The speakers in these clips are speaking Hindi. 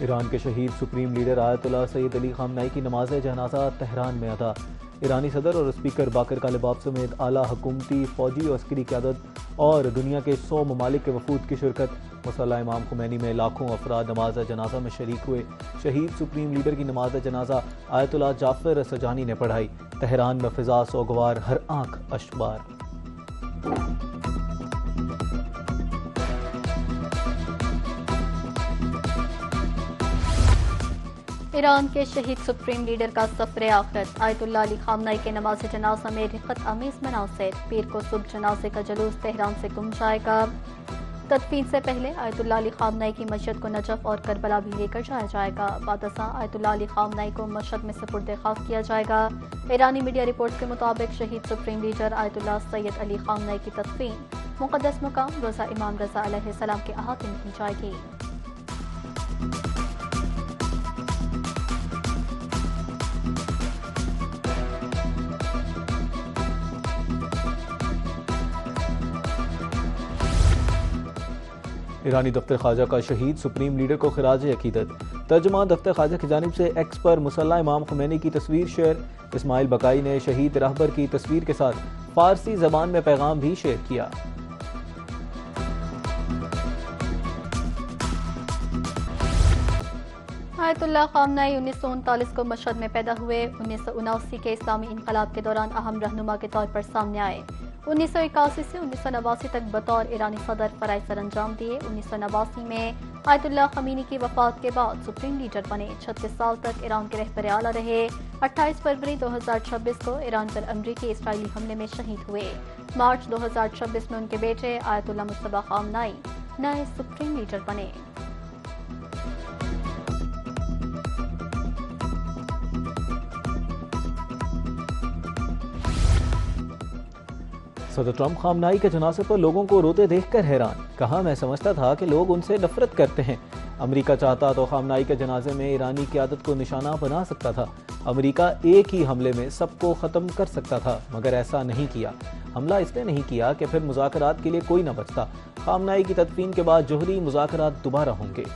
ईरान के शहीद supreme leader Ayatollah Syed Ali खामनाई की नमाज जनाजा तेहरान में अदा। ईरानी सदर और स्पीकर बाकर कालिबाफ समेत आला हुकूमती, फौजी और अस्करी क़यादत और दुनिया के 100 ममालिक के वफूद की शिरकत। मुसल्ला इमाम खुमैनी में लाखों अफराद नमाज जनाजा में शरीक हुए। शहीद सुप्रीम लीडर की नमाज जनाजा आयतुल्लाह जाफर सजानी ने पढ़ाई। तेहरान में फिजा सोगवार, हर आंख अशबार। ईरान के शहीद सुप्रीम लीडर का सफर आखिरत। आयतुल्लाह अली खामनाई के नमाज जनाजा में रिक़त आमीज़ मनासिर। पीर को सुबह जनाजे का जुलूस तेहरान से गुम जाएगा। तदफीन से पहले आयतुल्लाह अली खामनाई की मशहद को नजफ और करबला भी लेकर जाया जाएगा। बादशाह आयतुल्लाह अली खामनाई को मशहद में सुपुर्द खाक किया जाएगा। ईरानी मीडिया रिपोर्ट के मुताबिक शहीद supreme leader Ayatollah Syed Ali खामनाई की तदफीन मुक़द्दस मुकाम रोज़ा इमाम रज़ा अलैहिस्सलाम के अहाते में की जाएगी। ईरानी दफ्तर ख्वाजा का शहीद सुप्रीम लीडर को खिराज अकीदत। तर्जुमान दफ्तर ख्वाजा की जानिब से एक्स पर मुसल्ला इमाम खुमैनी की तस्वीर शेयर। इस्माइल बकाई ने शहीद रहबर की तस्वीर के साथ फारसी जबान में पैगाम भी शेयर किया। आयतुल्लाह खामनाई 1939 को मशहद में पैदा हुए। 1979 के इस्लामी इनकलाब के दौरान अहम रहनुमा के तौर पर सामने आए। 1981 से 1989 तक बतौर ईरानी सदर फराइज सर अंजाम दिए। 1989 में आयतुल्लाह खमीनी की वफात के बाद सुप्रीम लीडर बने। 36 साल तक ईरान के रहबर आला रहे। 28 फरवरी 2026 को ईरान पर अमरीकी इसराइली हमले में शहीद हुए। मार्च 2026 में उनके बेटे आयतुल्लाह मुस्तफा खामनाई नए सुप्रीम लीडर बने। सदर ट्रंप खामनाई के जनाजे पर लोगों को रोते देखकर हैरान। कहा, मैं समझता था कि लोग उनसे नफरत करते हैं। अमेरिका चाहता तो खामनाई के जनाजे में ईरानी क़यादत को निशाना बना सकता था। अमेरिका एक ही हमले में सबको ख़त्म कर सकता था, मगर ऐसा नहीं किया। हमला इसलिए नहीं किया कि फिर मुज़ाकरात के लिए कोई न बचता। खामनाई की तदफीन के बाद जोहरी मुज़ाकरात दोबारा होंगे।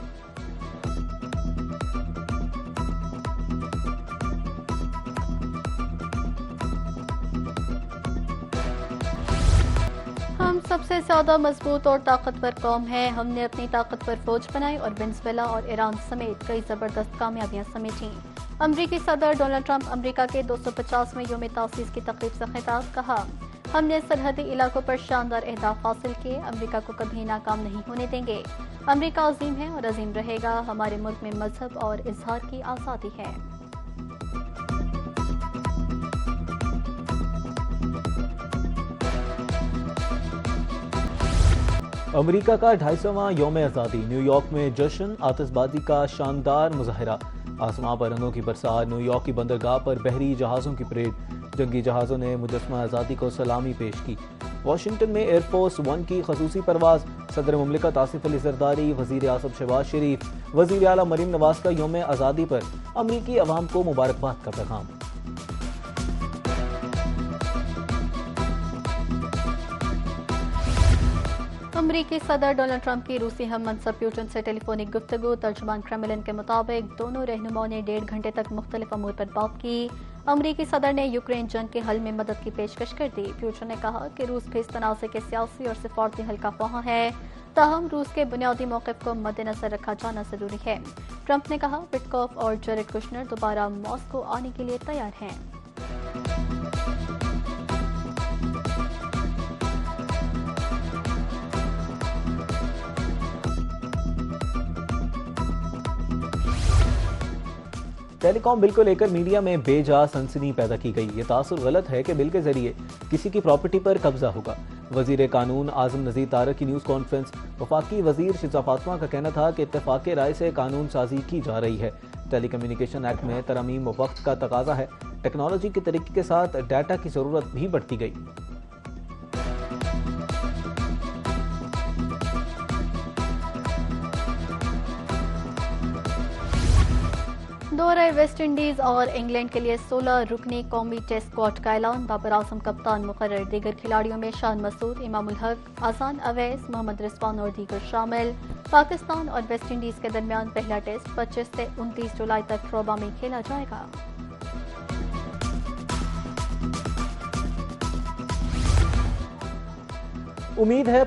हम सबसे ज्यादा मजबूत और ताकतवर कौम है। हमने अपनी ताकतवर फौज बनाई और वेनेजुएला और ईरान समेत कई जबरदस्त कामयाबियां समेटी। अमरीकी सदर डोनाल्ड ट्रंप अमरीका के 250वें यौम तासीस की तकरीब से खिताब। कहा, हमने सरहदी इलाकों पर शानदार अहदाफ हासिल किए। अमरीका को कभी नाकाम नहीं होने देंगे। अमरीका अजीम है और अजीम रहेगा। हमारे मुल्क में मजहब और इजहार की आज़ादी है। अमेरिका का 250वां यौम आज़ादी। न्यूयॉर्क में जश्न, आतिशबाजी का शानदार मुजाहरा। आसमां पर रंगों की बरसात। न्यूयॉर्क की बंदरगाह पर बहरी जहाज़ों की परेड। जंगी जहाज़ों ने मुजस्समा आज़ादी को सलामी पेश की। वाशिंगटन में एयरफोर्स 1 की खसूसी परवाज। सदर मुमलिकत आसिफ अली जरदारी, वज़ीर आज़म शहबाज शरीफ, वज़ीर आला मरीम नवाज का यौम आज़ादी पर अमरीकी अवाम को मुबारकबाद का पैगाम। अमरीकी सदर डोनाल्ड ट्रंप की रूसी हम मनसब पुतिन से टेलीफोनिक गुफ्तगू। तर्जुमान क्रेमलिन के मुताबिक दोनों रहनुमाओं ने 1.5 घंटे तक मुख्तलिफ अमूर पर बात की। अमरीकी सदर ने यूक्रेन जंग के हल में मदद की पेशकश कर दी। पुतिन ने कहा कि रूस भी इस तनाज़े के सियासी और सिफारती हल का ख्वाह है, ताहम रूस के बुनियादी मौक़िफ़ को मद्देनज़र रखा जाना जरूरी है। ट्रंप ने कहा, विटकॉफ और जेरेड कुशनर दोबारा मॉस्को आने के लिए तैयार हैं। टेलीकॉम बिल को लेकर मीडिया में बेजा सनसनी पैदा की गई। ये तासुर गलत है कि बिल के जरिए किसी की प्रॉपर्टी पर कब्जा होगा। वजीर कानून आजम नज़ीर तारक की न्यूज़ कॉन्फ्रेंस। वफाकी वजीर शिजा फातिमा का कहना था कि इत्तेफाक राय से कानून साजी की जा रही है। टेलीकम्युनिकेशन एक्ट में तरमीम वक्त का तकाजा है। टेक्नोलॉजी के तरीके के साथ डाटा की ज़रूरत भी बढ़ती गई। दौरे वेस्ट इंडीज और इंग्लैंड के लिए 16 रुकनी कौमी टेस्ट स्क्वाड का ऐलान। बाबर आजम कप्तान मुकर्रर। दीगर खिलाड़ियों में शान मसूद, इमामुल हक, आसान अवैस, मोहम्मद रिजवान और दीगर शामिल। पाकिस्तान और वेस्ट इंडीज के दरमियान पहला टेस्ट 25 से 29 जुलाई तक रोबा में खेला जाएगा। उम्मीद है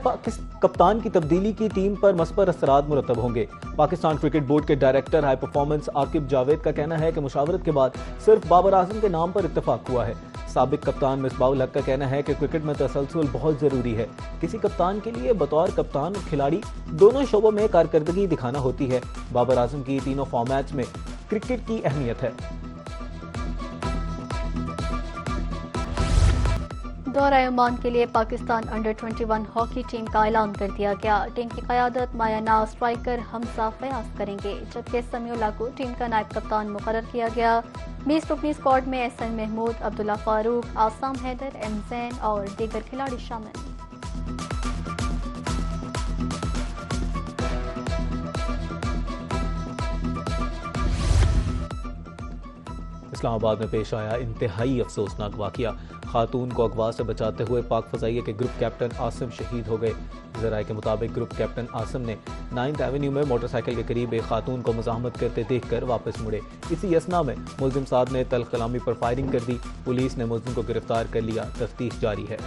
कप्तान की तब्दीली की टीम पर मस्बर असरात मुरतब होंगे। पाकिस्तान क्रिकेट बोर्ड के director high performance Aqib Javed का कहना है कि मुशावरत के बाद सिर्फ बाबर आजम के नाम पर इत्तेफाक हुआ है। साबिक कप्तान मिसबाहुल हक का कहना है कि क्रिकेट में तसलसल बहुत जरूरी है। किसी कप्तान के लिए बतौर कप्तान और खिलाड़ी दोनों शोबों में कारकर्दगी दिखाना होती है। बाबर आजम की तीनों फॉर्मेट्स में क्रिकेट की अहमियत है। दौरा ओमान के लिए पाकिस्तान अंडर 21 हॉकी टीम का ऐलान कर दिया गया। टीम की क़यादत माया नाज स्ट्राइकर हमजा फयाज करेंगे, जबकि समीउल्लाह को टीम का नायब कप्तान मुकर्रर किया गया। 20 रुकनी स्क्वाड में एहसन महमूद, अब्दुल्ला फारूक, आसाम हैदर, एम जैन और दीगर खिलाड़ी शामिल। इस्लामाबाद में पेश आया इंतहाई अफसोसनाक वाकया। खातून को अगवा से बचाते हुए पाक फजाइया के ग्रुप कैप्टन आसिम शहीद हो गए। ज़राए के मुताबिक ग्रुप कैप्टन आसिम ने 9th एवेन्यू में मोटरसाइकिल के करीब एक खातून को मुज़ाहमत करते देखकर वापस मुड़े। इसी असना में मुल्जिम साहब ने तल्ख कलामी पर फायरिंग कर दी। पुलिस ने मुल्जिम को गिरफ्तार कर लिया। तफ्तीश जारी है।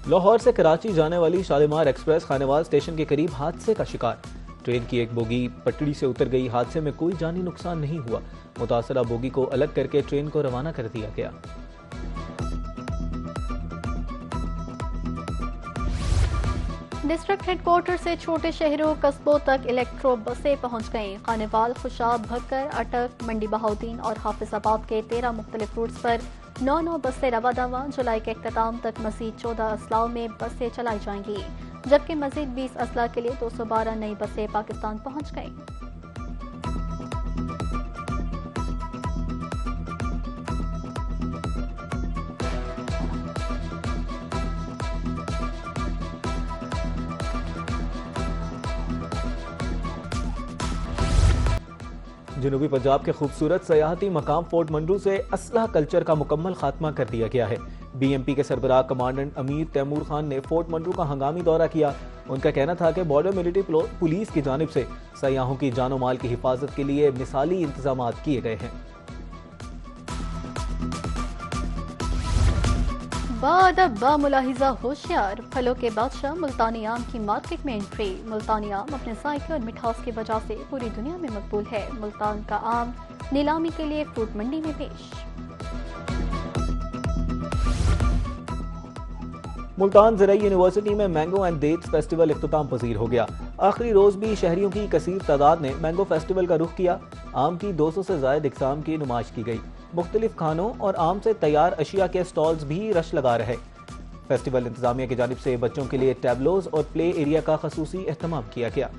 लाहौर से कराची जाने वाली शालीमार एक्सप्रेस खानेवाल स्टेशन के करीब हादसे का शिकार। ट्रेन की एक बोगी पटड़ी से उतर गई। हादसे में कोई जानी नुकसान नहीं हुआ। मुतासरा बोगी को अलग करके ट्रेन को रवाना कर दिया गया। डिस्ट्रिक्ट हेडक्वार्टर से छोटे शहरों कस्बों तक इलेक्ट्रो बसें पहुंच गईं। खानेवाल, खुशाब, भक्कर, अटक, मंडी बहाउद्दीन और हाफिजाबाद के 13 मुख्तलिफ रूट्स पर 9 बसें रवा दवा। जुलाई के इख्तिताम तक मजीद 14 अजलाओं में बसें चलाई जाएंगी, जबकि मजीद 20 अजला के लिए 212 नई बसें पाकिस्तान पहुंच गईं। जनूबी पंजाब के खूबसूरत सयाहती मकाम फोर्ट मंडू से असलहा कल्चर का मुकम्मल खात्मा कर दिया गया है। BMP के सरबराह कमांडेंट अमीर तैमूर खान ने फोर्ट मंडू का हंगामी दौरा किया। उनका कहना था कि बॉर्डर मिलिट्री पुलिस की जानिब से सयाहों की जानो माल की हिफाजत के लिए मिसाली इंतजाम किए गए हैं। बाअदब बामुलाहिजा होशियार, फलों के बादशाह मुल्तानी आम की मार्केट में एंट्री। मुल्तानी आम अपने जायके और मिठास की वजह से पूरी दुनिया में मकबूल है। मुल्तान का आम नीलामी के लिए फ्रूट मंडी में पेश। मुल्तान ज़राई यूनिवर्सिटी में मैंगो एंड डेट्स फेस्टिवल इख्तिताम पजीर हो गया। आखिरी रोज भी शहरियों की कसीर तादाद ने मैंगो फेस्टिवल का रुख किया। आम की 200 से ज़ायद इकसाम की नुमाइश की गई। मुख्तलिफ खानों और आम से तैयार अशिया के स्टॉल्स भी रश लगा रहे। फेस्टिवल इंतजामिया की जानिब से बच्चों के लिए टैबलोज और प्ले एरिया का खसूसी एहतमाम किया गया।